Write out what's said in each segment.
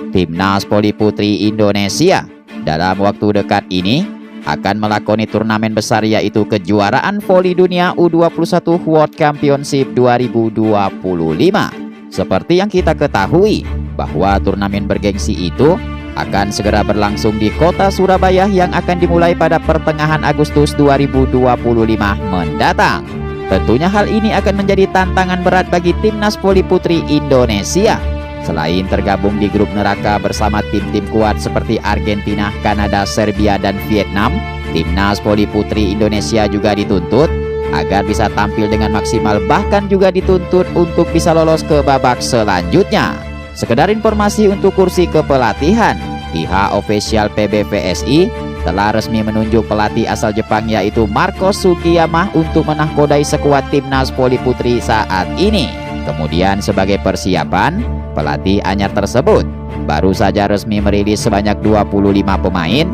Timnas Voli Putri Indonesia dalam waktu dekat ini akan melakoni turnamen besar, yaitu kejuaraan voli dunia U21 World Championship 2025. Seperti yang kita ketahui bahwa turnamen bergengsi itu akan segera berlangsung di kota Surabaya yang akan dimulai pada pertengahan Agustus 2025 mendatang. Tentunya hal ini akan menjadi tantangan berat bagi Timnas Voli Putri Indonesia. Selain tergabung di grup neraka bersama tim-tim kuat seperti Argentina, Kanada, Serbia, dan Vietnam, Timnas Voli Putri Indonesia juga dituntut agar bisa tampil dengan maksimal, bahkan juga dituntut untuk bisa lolos ke babak selanjutnya. Sekedar informasi untuk kursi kepelatihan, pihak ofisial PBVSI telah resmi menunjuk pelatih asal Jepang, yaitu Marco Sugiyama, untuk menahkodai skuad Timnas Voli Putri saat ini. Kemudian sebagai persiapan, pelatih anyar tersebut baru saja resmi merilis sebanyak 25 pemain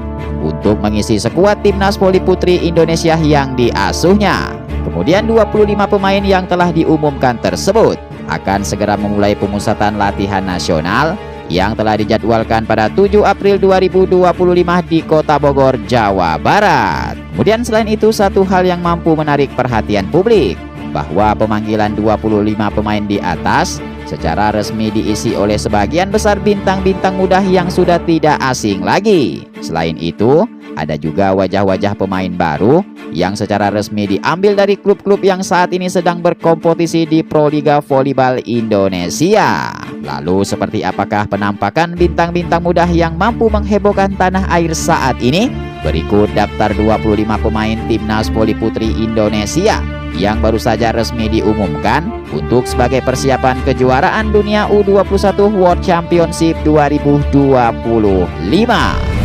untuk mengisi skuad Timnas Voli Putri Indonesia yang diasuhnya. Kemudian 25 pemain yang telah diumumkan tersebut akan segera memulai pemusatan latihan nasional yang telah dijadwalkan pada 7 April 2025 di Kota Bogor, Jawa Barat. Kemudian selain itu, satu hal yang mampu menarik perhatian publik, bahwa pemanggilan 25 pemain di atas secara resmi diisi oleh sebagian besar bintang-bintang muda yang sudah tidak asing lagi. Selain itu, ada juga wajah-wajah pemain baru yang secara resmi diambil dari klub-klub yang saat ini sedang berkompetisi di Proliga Volleyball Indonesia. Lalu seperti apakah penampakan bintang-bintang muda yang mampu menghebohkan tanah air saat ini? Berikut daftar 25 pemain Timnas Voli Putri Indonesia yang baru saja resmi diumumkan untuk sebagai persiapan kejuaraan dunia U21 World Championship 2025.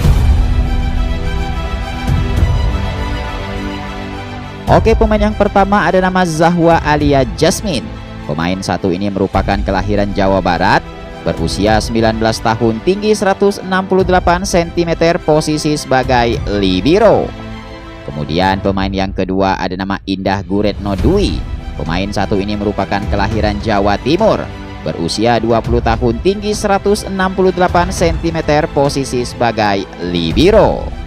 Oke, pemain yang pertama ada nama Zahwa Alia Jasmine. Pemain satu ini merupakan kelahiran Jawa Barat, berusia 19 tahun, tinggi 168 cm, posisi sebagai libero. Kemudian pemain yang kedua ada nama Indah Guretno Dwi. Pemain satu ini merupakan kelahiran Jawa Timur, berusia 20 tahun, tinggi 168 cm, posisi sebagai libero.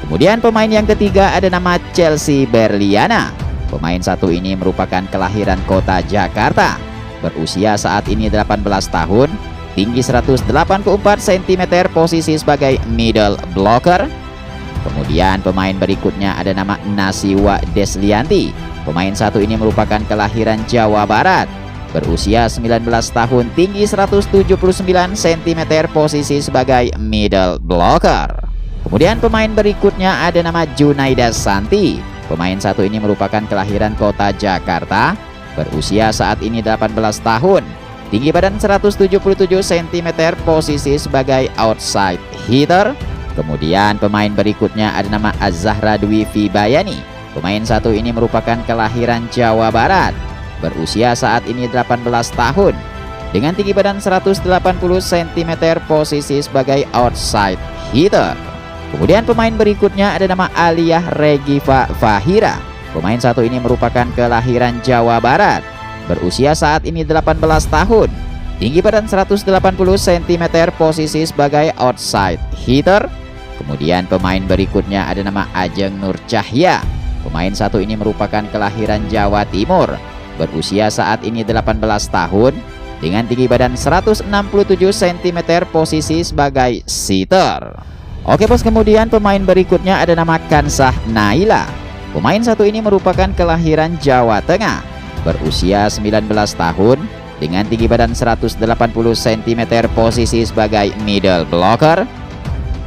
Kemudian pemain yang ketiga ada nama Chelsea Berliana. Pemain satu ini merupakan kelahiran kota Jakarta, berusia saat ini 18 tahun, tinggi 184 cm, posisi sebagai middle blocker. Kemudian pemain berikutnya ada nama Nasiwa Deslianti. Pemain satu ini merupakan kelahiran Jawa Barat, berusia 19 tahun, tinggi 179 cm, posisi sebagai middle blocker. Kemudian pemain berikutnya ada nama Junaida Santi. Pemain satu ini merupakan kelahiran kota Jakarta, berusia saat ini 18 tahun, tinggi badan 177 cm, posisi sebagai outside hitter. Kemudian pemain berikutnya ada nama Azahra Dwi Fibayani. Pemain satu ini merupakan kelahiran Jawa Barat, berusia saat ini 18 tahun, dengan tinggi badan 180 cm, posisi sebagai outside hitter. Kemudian pemain berikutnya ada nama Aliyah Regiva Fahira. Pemain satu ini merupakan kelahiran Jawa Barat, berusia saat ini 18 tahun, tinggi badan 180 cm, posisi sebagai outside hitter. Kemudian pemain berikutnya ada nama Ajeng Nur Cahya. Pemain satu ini merupakan kelahiran Jawa Timur, berusia saat ini 18 tahun, dengan tinggi badan 167 cm, posisi sebagai sitter. Oke bos, kemudian pemain berikutnya ada nama Kansah Naila. Pemain satu ini merupakan kelahiran Jawa Tengah, berusia 19 tahun, dengan tinggi badan 180 cm, posisi sebagai middle blocker.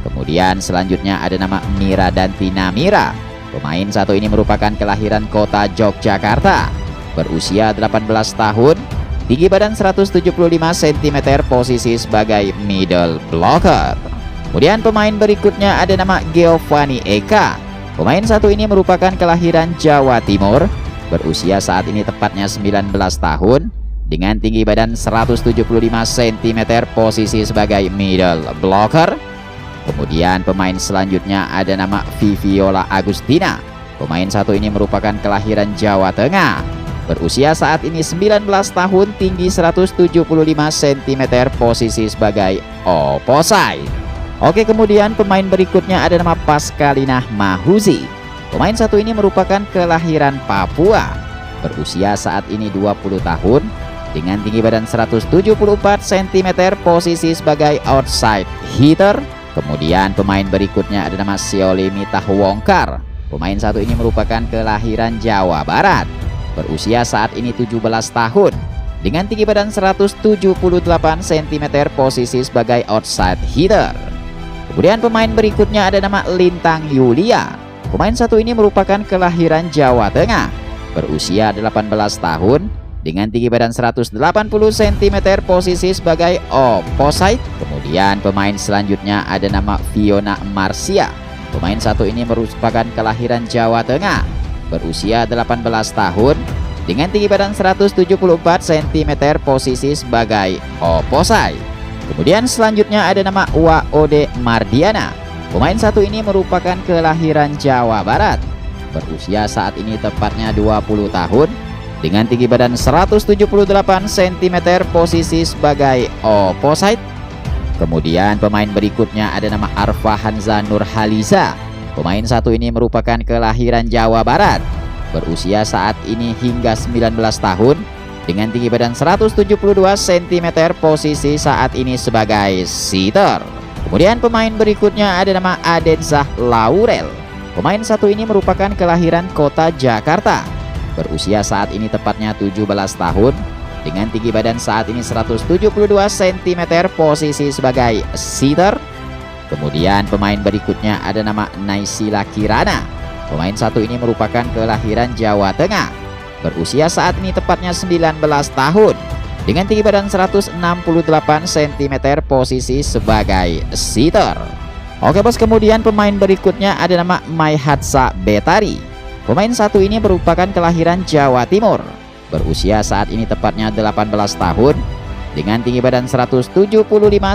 Kemudian selanjutnya ada nama Mira Dantina Mira. Pemain satu ini merupakan kelahiran kota Yogyakarta, berusia 18 tahun, tinggi badan 175 cm, posisi sebagai middle blocker. Kemudian pemain berikutnya ada nama Giovanni Eka. Pemain satu ini merupakan kelahiran Jawa Timur, berusia saat ini tepatnya 19 tahun, dengan tinggi badan 175 cm, posisi sebagai middle blocker. Kemudian pemain selanjutnya ada nama Viviola Agustina. Pemain satu ini merupakan kelahiran Jawa Tengah, Berusia saat ini 19 tahun, tinggi 175 cm, posisi sebagai opposite. Oke, kemudian pemain berikutnya ada nama Pascalinah Mahuzi. Pemain satu ini merupakan kelahiran Papua. Berusia saat ini 20 tahun, dengan tinggi badan 174 cm, posisi sebagai outside hitter. Kemudian pemain berikutnya ada nama Siolimi Tahwongkar. Pemain satu ini merupakan kelahiran Jawa Barat. Berusia saat ini 17 tahun, dengan tinggi badan 178 cm, posisi sebagai outside hitter. Kemudian pemain berikutnya ada nama Lintang Yulia. Pemain satu ini merupakan kelahiran Jawa Tengah. Berusia 18 tahun, dengan tinggi badan 180 cm, posisi sebagai opposite. Kemudian pemain selanjutnya ada nama Fiona Marcia. Pemain satu ini merupakan kelahiran Jawa Tengah. Berusia 18 tahun, dengan tinggi badan 174 cm, posisi sebagai opposite. Kemudian selanjutnya ada nama Waode Mardiana. Pemain satu ini merupakan kelahiran Jawa Barat. Berusia saat ini tepatnya 20 tahun, dengan tinggi badan 178 cm, posisi sebagai opposite. Kemudian pemain berikutnya ada nama Arfa Hanza Nurhaliza. Pemain satu ini merupakan kelahiran Jawa Barat. Berusia saat ini hingga 19 tahun, dengan tinggi badan 172 cm, posisi saat ini sebagai sitter. Kemudian pemain berikutnya ada nama Adenzah Laurel. Pemain satu ini merupakan kelahiran kota Jakarta. Berusia saat ini tepatnya 17 tahun, dengan tinggi badan saat ini 172 cm, posisi sebagai sitter. Kemudian pemain berikutnya ada nama Naisila Kirana. Pemain satu ini merupakan kelahiran Jawa Tengah. Berusia saat ini tepatnya 19 tahun, dengan tinggi badan 168 cm, posisi sebagai sitter. Oke bos, kemudian pemain berikutnya ada nama Maihatsa Betari. Pemain satu ini merupakan kelahiran Jawa Timur. Berusia saat ini tepatnya 18 tahun, dengan tinggi badan 175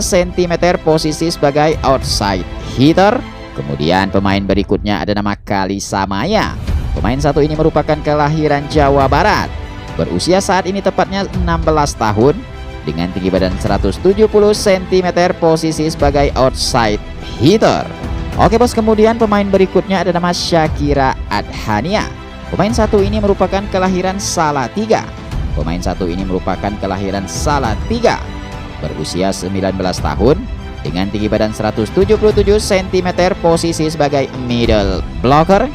cm, posisi sebagai outside hitter. Kemudian pemain berikutnya ada nama Kalisa Maya. Pemain satu ini merupakan kelahiran Jawa Barat. Berusia saat ini tepatnya 16 tahun, dengan tinggi badan 170 cm, posisi sebagai outside hitter. Oke bos, kemudian pemain berikutnya ada nama Syakira Adhania. Pemain satu ini merupakan kelahiran Salatiga. Pemain satu ini merupakan kelahiran Salatiga. Berusia 19 tahun, dengan tinggi badan 177 cm, posisi sebagai middle blocker.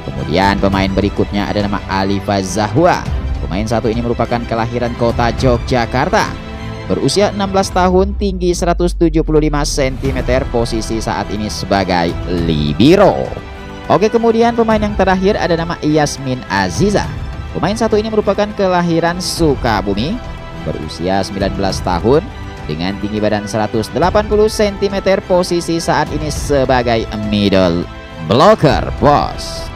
Kemudian pemain berikutnya ada nama Alifa Zahwa. Pemain satu ini merupakan kelahiran kota Yogyakarta. Berusia 16 tahun, tinggi 175 cm, posisi saat ini sebagai libero. Oke, kemudian pemain yang terakhir ada nama Yasmin Aziza. Pemain satu ini merupakan kelahiran Sukabumi. Berusia 19 tahun, dengan tinggi badan 180 cm, posisi saat ini sebagai middle blocker bos.